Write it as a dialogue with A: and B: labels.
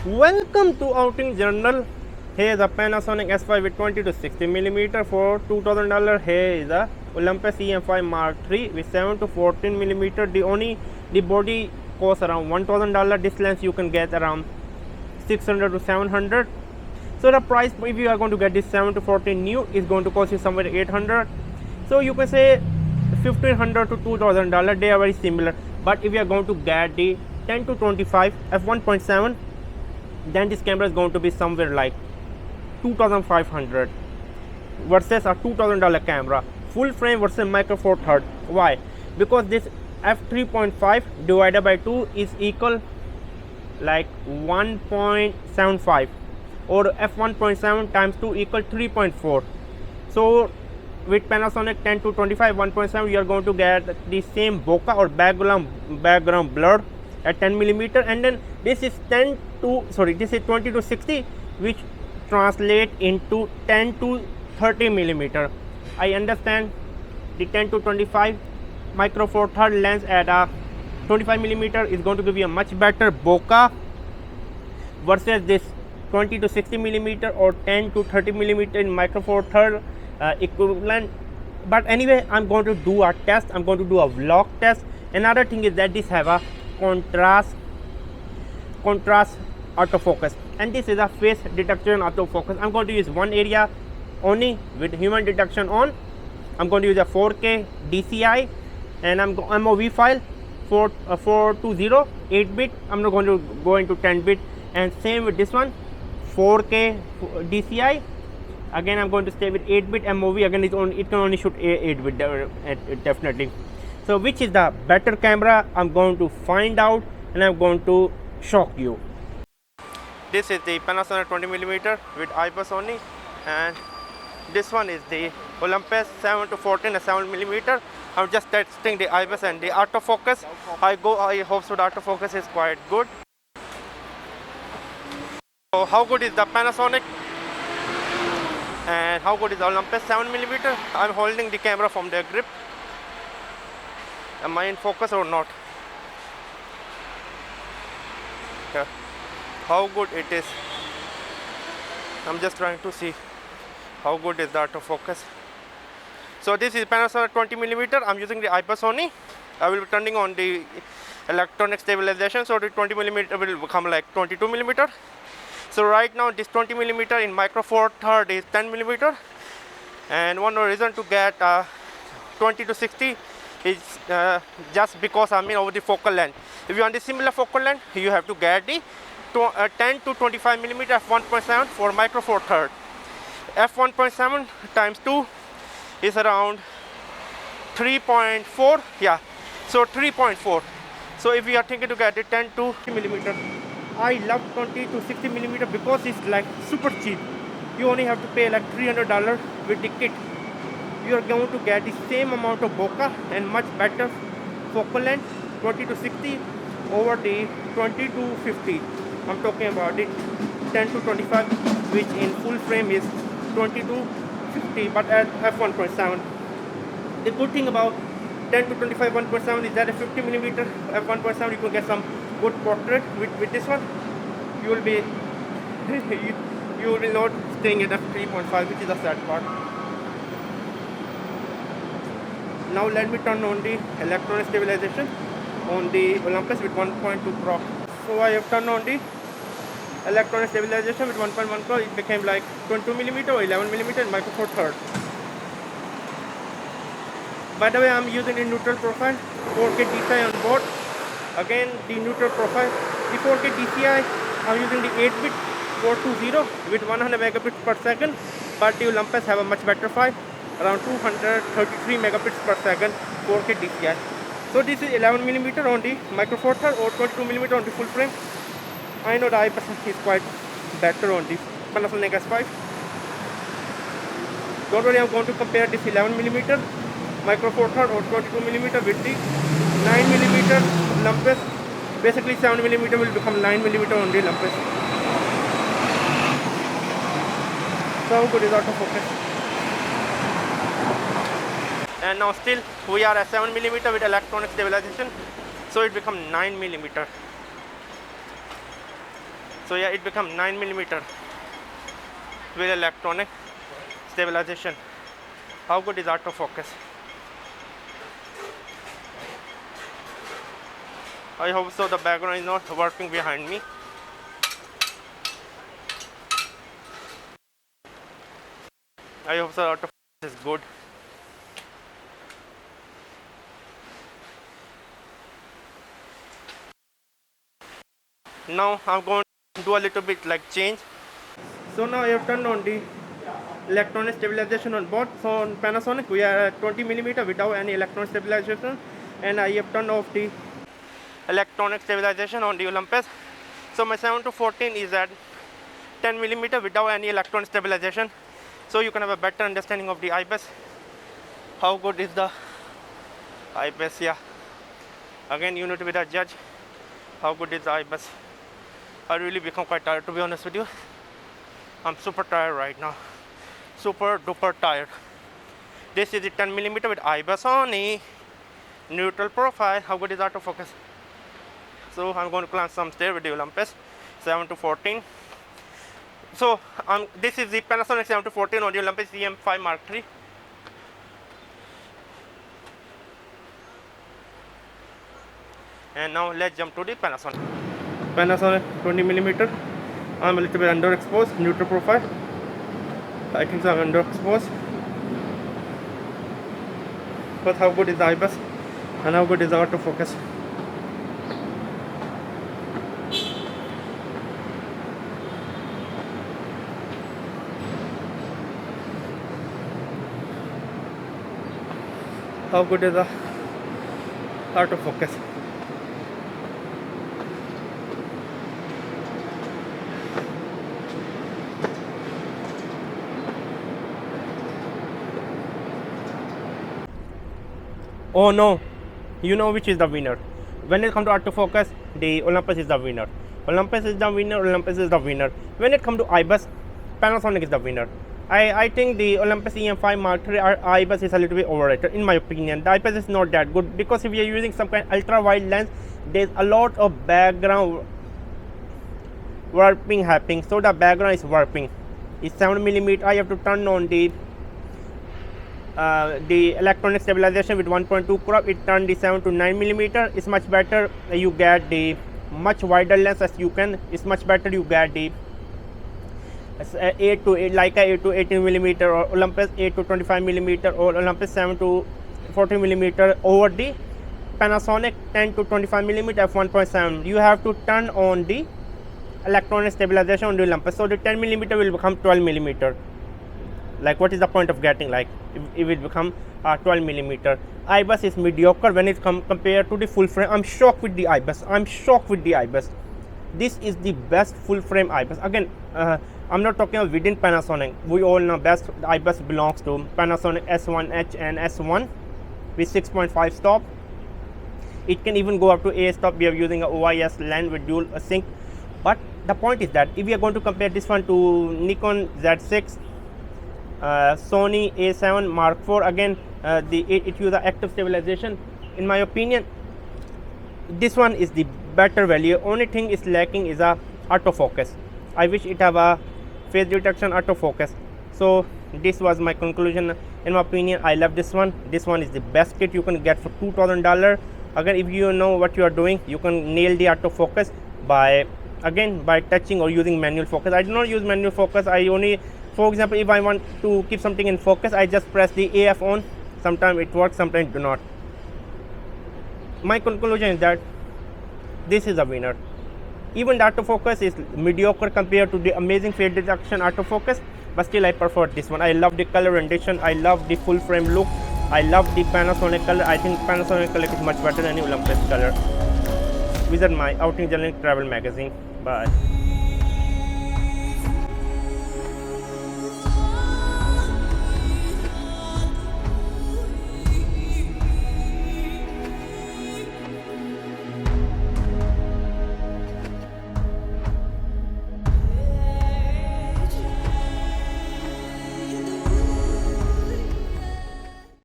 A: Welcome to Outing Journal. Here is a Panasonic S5 with 20 to 60 millimeter for $2,000. Here is a Olympus E-M5 Mark III with 7 to 14 millimeter. The body costs around $1,000. This lens you can get around 600 to 700. So the price, if you are going to get this 7 to 14 new, is going to cost you somewhere 800. So you can say $1,500 to $2,000. They are very similar. But if you are going to get the 10 to 25 f1.7, then this camera is going to be somewhere like 2,500 versus a $2,000 camera. Full frame versus micro four third. Why? Because this f3.5 divided by 2 is equal like 1.75, or f1.7 times 2 equal 3.4. So with Panasonic 10 to 25 1.7, you are going to get the same bokeh or background blur at 10 millimeter, and then this is 20 to 60, which translate into 10 to 30 millimeter. I understand the 10 to 25 micro four third lens at a 25 millimeter is going to give you a much better bokeh versus this 20 to 60 millimeter or 10 to 30 millimeter in micro four third equivalent. But anyway, I'm going to do a test. I'm going to do a vlog test. Another thing is that this have a contrast autofocus, and this is a face detection autofocus. I'm going to use one area only with human detection on. I'm going to use a 4K DCI, and I'm MOV file 420 8-bit. I'm not going to go into 10-bit, and same with this one 4K DCI. Again, I'm going to stay with 8-bit MOV. Again, it can only shoot 8-bit definitely. So which is the better camera? I'm going to find out, and I'm going to shock you. This is the Panasonic 20mm with IBIS only, and this one is the Olympus 7 to 14 7mm. I'm just testing the IBIS and the autofocus. I hope so the autofocus is quite good. So how good is the Panasonic and how good is the Olympus 7mm? I'm holding the camera from their grip. Am I in focus or not? Yeah. How good it is. I'm just trying to see how good is the autofocus. So this is Panasonic 20mm. I'm using the IBIS only. I will be turning on the electronic stabilization, so the 20mm will become like 22mm. So right now this 20mm in micro four third is 10mm, and one reason to get 20 to 60 is just because I mean over the focal length. If you want the similar focal length, you have to get the 10 to 25mm f1.7 for micro four third. f1.7 times 2 is around 3.4. Yeah, so 3.4. So if you are thinking to get the 10 to 50mm, I love 20 to 60mm because it's like super cheap. You only have to pay like $300 with the kit. You are going to get the same amount of bokeh and much better focal length 20 to 60 over the 20 to 50. I'm talking about it 10 to 25, which in full frame is 20 to 50, but at f1.7. The good thing about 10 to 25 1.7 is that a 50mm f1.7 you can get some good portrait. With this one you will be you will not staying at f3.5, which is the sad part. Now let me turn on the electronic stabilization on the Olympus with 1.2 Pro. So I have turned on the electronic stabilization with 1.1 Pro. It became like 22mm or 11mm in micro four third. By the way, I'm using the neutral profile 4K DCI on board. Again, the neutral profile, the 4K DCI, I'm using the 8-bit 420 with 100 megabits per second, but the Olympus have a much better file, around 233 megabits per second 4K DCI. So this is 11mm on the micro four third or 22mm on the full frame. I know the IBIS is quite better on the Panasonic S5. Don't worry, I'm going to compare this 11mm micro four third or 22mm with the 9mm Olympus. Basically 7mm will become 9mm on the Olympus. So how good is autofocus? And now still we are at 7mm with electronic stabilization, so it becomes 9mm. So yeah, it becomes 9 millimeter with electronic stabilization. How good is autofocus? I hope so the background is not working behind me. I hope so autofocus is good. Now I'm going to do a little bit like change. So now I have turned on the electronic stabilization on both. So on Panasonic we are at 20 millimeter without any electronic stabilization, and I have turned off the electronic stabilization on the Olympus. So my 7-14 is at 10 millimeter without any electronic stabilization. So you can have a better understanding of the IBIS. How good is the IBIS? Yeah. Again, you need to be the judge. How good is the IBIS? I really become quite tired, to be honest with you. I'm super tired right now. Super duper tired. This is the 10 millimeter with IBIS on a neutral profile. How good is autofocus? So I'm going to climb some stairs with the Olympus 7-14. So this is the Panasonic 7-14 on the Olympus E-M5 Mark III. And now let's jump to the Panasonic. Panasonic 20 millimeter. I'm a little bit underexposed, neutral profile. I think so I'm underexposed. But how good is the IBIS and how good is the autofocus? How good is the autofocus? Oh no, you know which is the winner. When it comes to autofocus, the Olympus is the winner. Olympus is the winner, Olympus is the winner. When it comes to IBIS, Panasonic is the winner. I think the Olympus E-M5 Mark III IBIS is a little bit overrated in my opinion. The IBIS is not that good because if you are using some kind of ultra wide lens, there's a lot of background warping happening. So the background is warping. It's 7 millimeter. I have to turn on the electronic stabilization with 1.2 crop. It turned the 7 to 9 millimeter. It's much better. You get the much wider lens as you can. It's much better. You get the 8 to 8 Leica 8 to 18 millimeter or Olympus 8 to 25 millimeter or Olympus 7 to 40 millimeter over the Panasonic 10 to 25 millimeter f1.7. You have to turn on the electronic stabilization on the Olympus. So the 10 millimeter will become 12 millimeter. Like what is the point of getting like it will become 12 millimeter. IBIS is mediocre when it compared to the full frame. I'm shocked with the IBIS. I'm shocked with the IBIS. This is the best full frame IBIS. Again, I'm not talking about within Panasonic. We all know best IBIS belongs to Panasonic S1H and S1 with 6.5 stop. It can even go up to A stop. We are using a OIS lens with dual sync. But the point is that if we are going to compare this one to Nikon Z6, Sony A7 Mark IV, again it uses active stabilization. In my opinion, this one is the better value. Only thing is lacking is a autofocus. I wish it have a phase detection autofocus. So this was my conclusion. In my opinion, I love this one. This one is the best kit you can get for $2,000. Again, if you know what you are doing, you can nail the autofocus by touching or using manual focus. I do not use manual focus. I only, for example, if I want to keep something in focus, I just press the AF on. Sometimes it works, sometimes it do not. My conclusion is that this is a winner. Even the autofocus is mediocre compared to the amazing phase detection autofocus, but still I prefer this one. I love the color rendition. I love the full frame look. I love the Panasonic color. I think Panasonic color is much better than the Olympus color. Visit my Outing Journal Travel magazine. Bye.